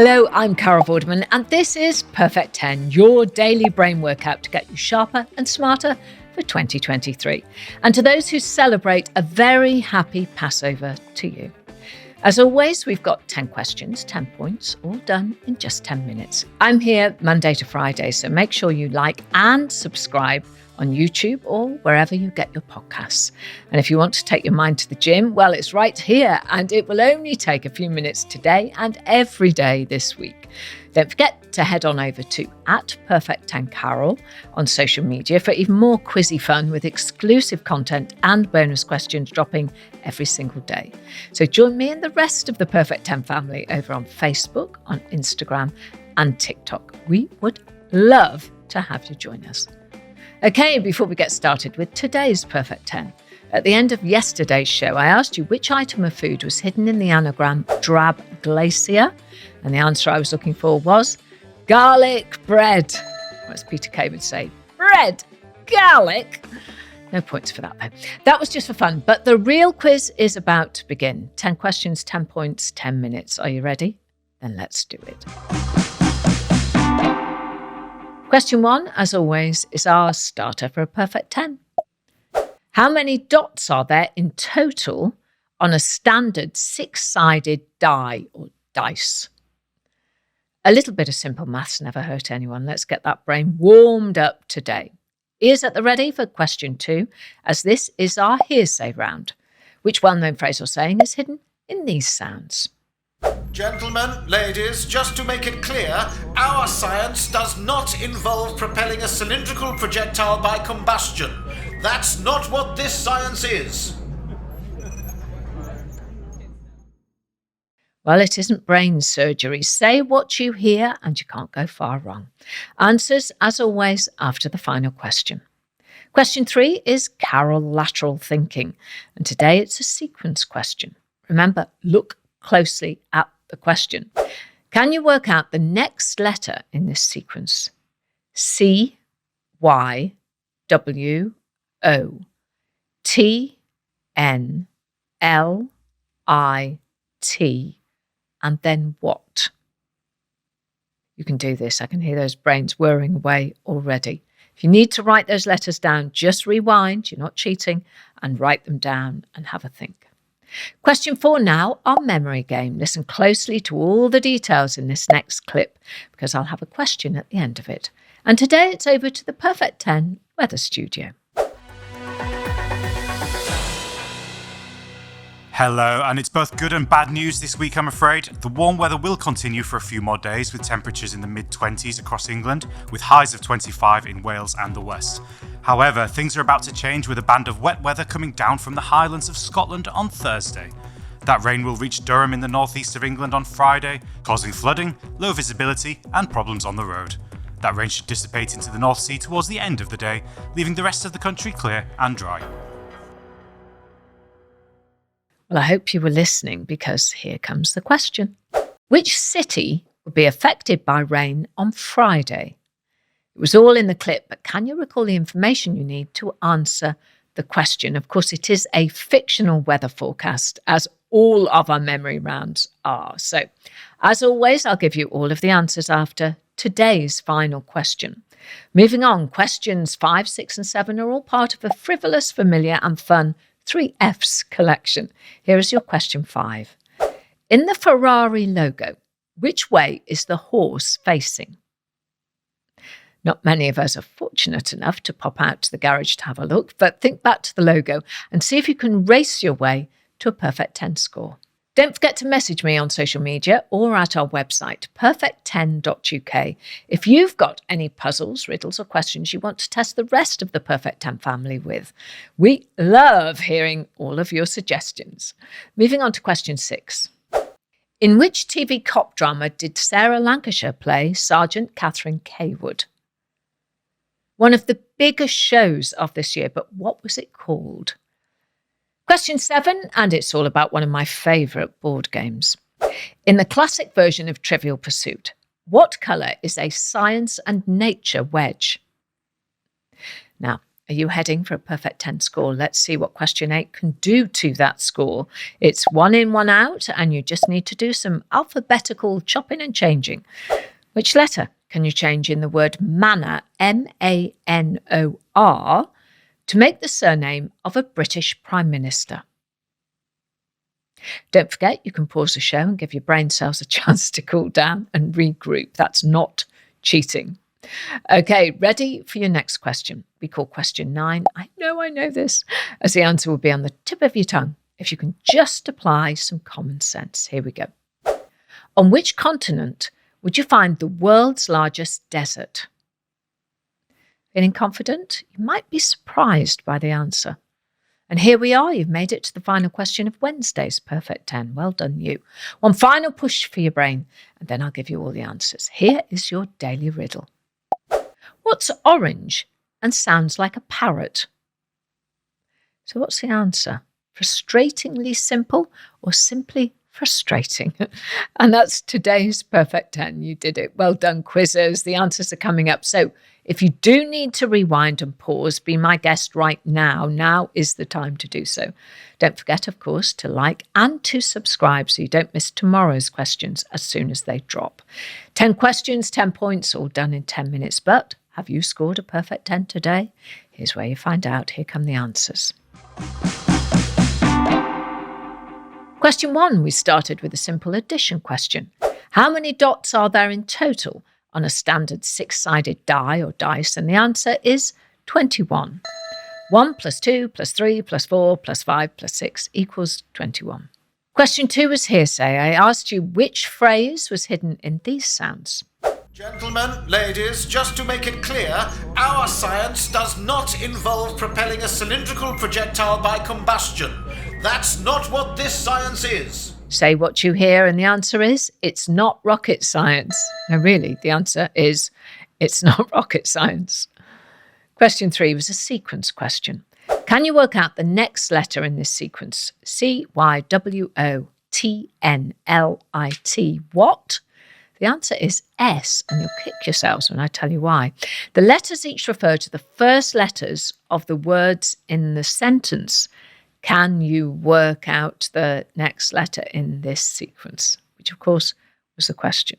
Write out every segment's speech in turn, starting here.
Hello, I'm Carol Vorderman, and this is Perfect 10, your daily brain workout to get you sharper and smarter for 2023. And to those who celebrate, a very happy Passover to you. As always, we've got 10 questions, 10 points, all done in just 10 minutes. I'm here Monday to Friday, so make sure you like and subscribe on YouTube or wherever you get your podcasts. And if you want to take your mind to the gym, well, it's right here, and it will only take a few minutes today and every day this week. Don't forget to head on over to @Perfect10Carol on social media for even more quizzy fun with exclusive content and bonus questions dropping every single day. So join me and the rest of the Perfect 10 family over on Facebook, on Instagram and TikTok. We would love to have you join us. Okay, before we get started with today's Perfect 10, at the end of yesterday's show, I asked you which item of food was hidden in the anagram drab glacier, and the answer I was looking for was garlic bread. Or as Peter Kay would say, bread, garlic. No points for that though. That was just for fun, but the real quiz is about to begin. 10 questions, 10 points, 10 minutes. Are you ready? Then let's do it. Question 1, as always, is our starter for a perfect 10. How many dots are there in total on a standard 6-sided die or dice? A little bit of simple maths never hurt anyone. Let's get that brain warmed up today. Ears at the ready for question 2, as this is our hearsay round. Which well-known phrase or saying is hidden in these sounds? Gentlemen, ladies, just to make it clear, our science does not involve propelling a cylindrical projectile by combustion. That's not what this science is. Well, it isn't brain surgery. Say what you hear and you can't go far wrong. Answers, as always, after the final question. Question 3 is Carol lateral thinking, and today it's a sequence question. Remember, look closely at the question. Can you work out the next letter in this sequence? C, Y, W, O, T, N, L, I, T, and then what? You can do this. I can hear those brains whirring away already. If you need to write those letters down, just rewind, you're not cheating, and write them down and have a think. Question 4 now, our memory game. Listen closely to all the details in this next clip because I'll have a question at the end of it. And today it's over to the Perfect 10 weather studio. Hello, and it's both good and bad news this week, I'm afraid. The warm weather will continue for a few more days with temperatures in the mid-20s across England, with highs of 25 in Wales and the West. However, things are about to change with a band of wet weather coming down from the Highlands of Scotland on Thursday. That rain will reach Durham in the northeast of England on Friday, causing flooding, low visibility and problems on the road. That rain should dissipate into the North Sea towards the end of the day, leaving the rest of the country clear and dry. Well, I hope you were listening because here comes the question. Which city would be affected by rain on Friday? It was all in the clip, but can you recall the information you need to answer the question? Of course, it is a fictional weather forecast, as all of our memory rounds are. So, as always, I'll give you all of the answers after today's final question. Moving on, questions 5, 6 and 7 are all part of a frivolous, familiar and fun 3 F's collection. Here is your question 5. In the Ferrari logo, which way is the horse facing? Not many of us are fortunate enough to pop out to the garage to have a look, but think back to the logo and see if you can race your way to a perfect 10 score. Don't forget to message me on social media or at our website, perfect10.uk, if you've got any puzzles, riddles or questions you want to test the rest of the Perfect 10 family with. We love hearing all of your suggestions. Moving on to question 6. In which TV cop drama did Sarah Lancashire play Sergeant Catherine Kaywood? One of the biggest shows of this year, but what was it called? Question 7, and it's all about one of my favourite board games. In the classic version of Trivial Pursuit, what colour is a science and nature wedge? Now, Are you heading for a perfect 10 score? Let's see what question 8 can do to that score. It's 1 in, 1 out, and you just need to do some alphabetical chopping and changing. Which letter can you change in the word manor, M-A-N-O-R, to make the surname of a British Prime Minister? Don't forget, you can pause the show and give your brain cells a chance to cool down and regroup. That's not cheating. Okay, ready for your next question. We call question 9. I know this, as the answer will be on the tip of your tongue if you can just apply some common sense. Here we go. On which continent would you find the world's largest desert? Feeling confident? You might be surprised by the answer. And here we are. You've made it to the final question of Wednesday's Perfect 10. Well done, you. One final push for your brain, and then I'll give you all the answers. Here is your daily riddle. What's orange and sounds like a parrot? So what's the answer? Frustratingly simple or simply frustrating? And that's today's Perfect 10. You did it. Well done, quizzers. The answers are coming up. So if you do need to rewind and pause, be my guest right now. Now is the time to do so. Don't forget, of course, to like and to subscribe so you don't miss tomorrow's questions as soon as they drop. 10 questions, 10 points, all done in 10 minutes. But have you scored a perfect 10 today? Here's where you find out. Here come the answers. Question 1, we started with a simple addition question. How many dots are there in total on a standard 6-sided die or dice? And the answer is 21. 1 plus 2 plus 3 plus 4 plus 5 plus 6 equals 21. Question 2 was hearsay. I asked you which phrase was hidden in these sounds. Gentlemen, ladies, just to make it clear, our science does not involve propelling a cylindrical projectile by combustion. That's not what this science is. Say what you hear, and the answer is, it's not rocket science. No, really, the answer is, it's not rocket science. Question 3 was a sequence question. Can you work out the next letter in this sequence? C-Y-W-O-T-N-L-I-T. What? The answer is S, and you'll kick yourselves when I tell you why. The letters each refer to the first letters of the words in the sentence. Can you work out the next letter in this sequence? Which, of course, was the question.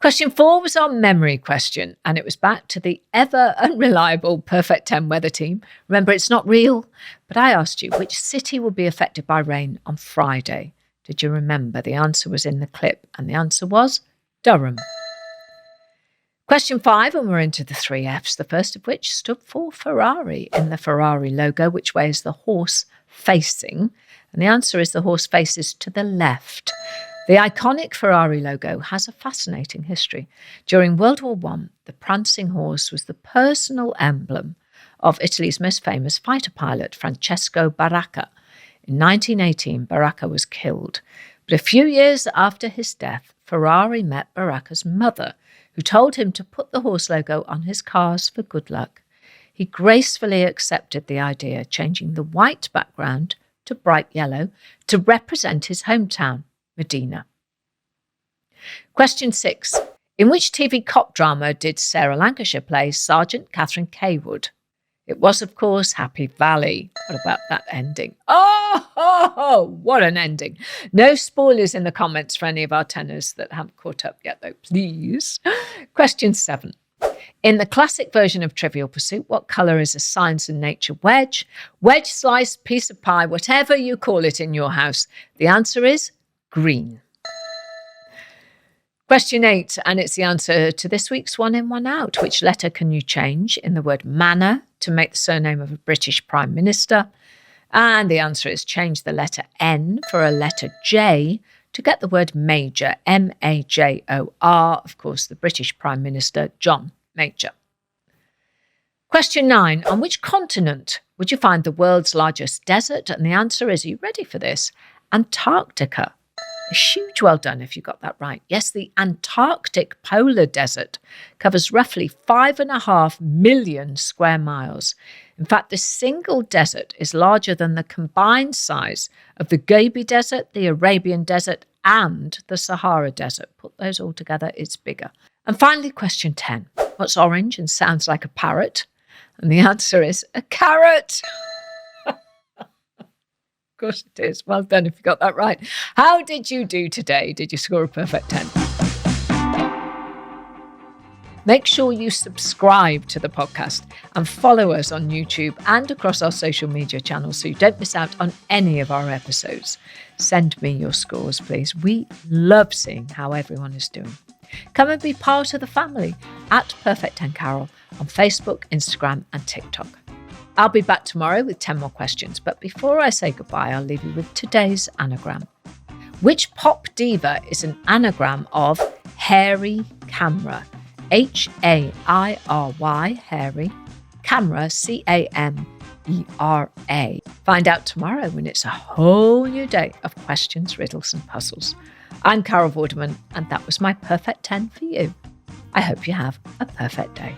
Question 4 was our memory question, and it was back to the ever unreliable Perfect 10 weather team. Remember, it's not real, but I asked you which city will be affected by rain on Friday. Did you remember? The answer was in the clip, and the answer was Durham. Question 5, and we're into the 3 Fs, the first of which stood for Ferrari. In the Ferrari logo, which way is the horse facing? And the answer is the horse faces to the left. The iconic Ferrari logo has a fascinating history. During World War I, the prancing horse was the personal emblem of Italy's most famous fighter pilot, Francesco Baracca. In 1918, Baracca was killed. But a few years after his death, Ferrari met Baracca's mother, who told him to put the horse logo on his cars for good luck. He gracefully accepted the idea, changing the white background to bright yellow to represent his hometown, Medina. Question 6. In which TV cop drama did Sarah Lancashire play Sergeant Catherine Kaywood? It was, of course, Happy Valley. What about that ending? Oh, what an ending. No spoilers in the comments for any of our tenors that haven't caught up yet, though, please. Question 7. In the classic version of Trivial Pursuit, what colour is a science and nature wedge? Wedge, slice, piece of pie, whatever you call it in your house. The answer is green. Question 8, and it's the answer to this week's 1 in, 1 out. Which letter can you change in the word manor to make the surname of a British Prime Minister? And the answer is change the letter N for a letter J to get the word Major, M-A-J-O-R, of course, the British Prime Minister, John Major. Question 9, on which continent would you find the world's largest desert? And the answer is, are you ready for this? Antarctica. A huge well done if you got that right. Yes, the Antarctic polar desert covers roughly 5.5 million square miles. In fact, the single desert is larger than the combined size of the Gobi Desert, the Arabian Desert, and the Sahara Desert. Put those all together, it's bigger. And finally, question 10. What's orange and sounds like a parrot? And the answer is a carrot. Of course it is. Well done if you got that right. How did you do today? Did you score a perfect 10? Make sure you subscribe to the podcast and follow us on YouTube and across our social media channels so you don't miss out on any of our episodes. Send me your scores, please. We love seeing how everyone is doing. Come and be part of the family at Perfect 10 Carol on Facebook, Instagram and TikTok. I'll be back tomorrow with 10 more questions, but before I say goodbye, I'll leave you with today's anagram. Which pop diva is an anagram of hairy camera? Hairy, hairy, camera, Camera. Find out tomorrow when it's a whole new day of questions, riddles and puzzles. I'm Carol Vorderman, and that was my perfect 10 for you. I hope you have a perfect day.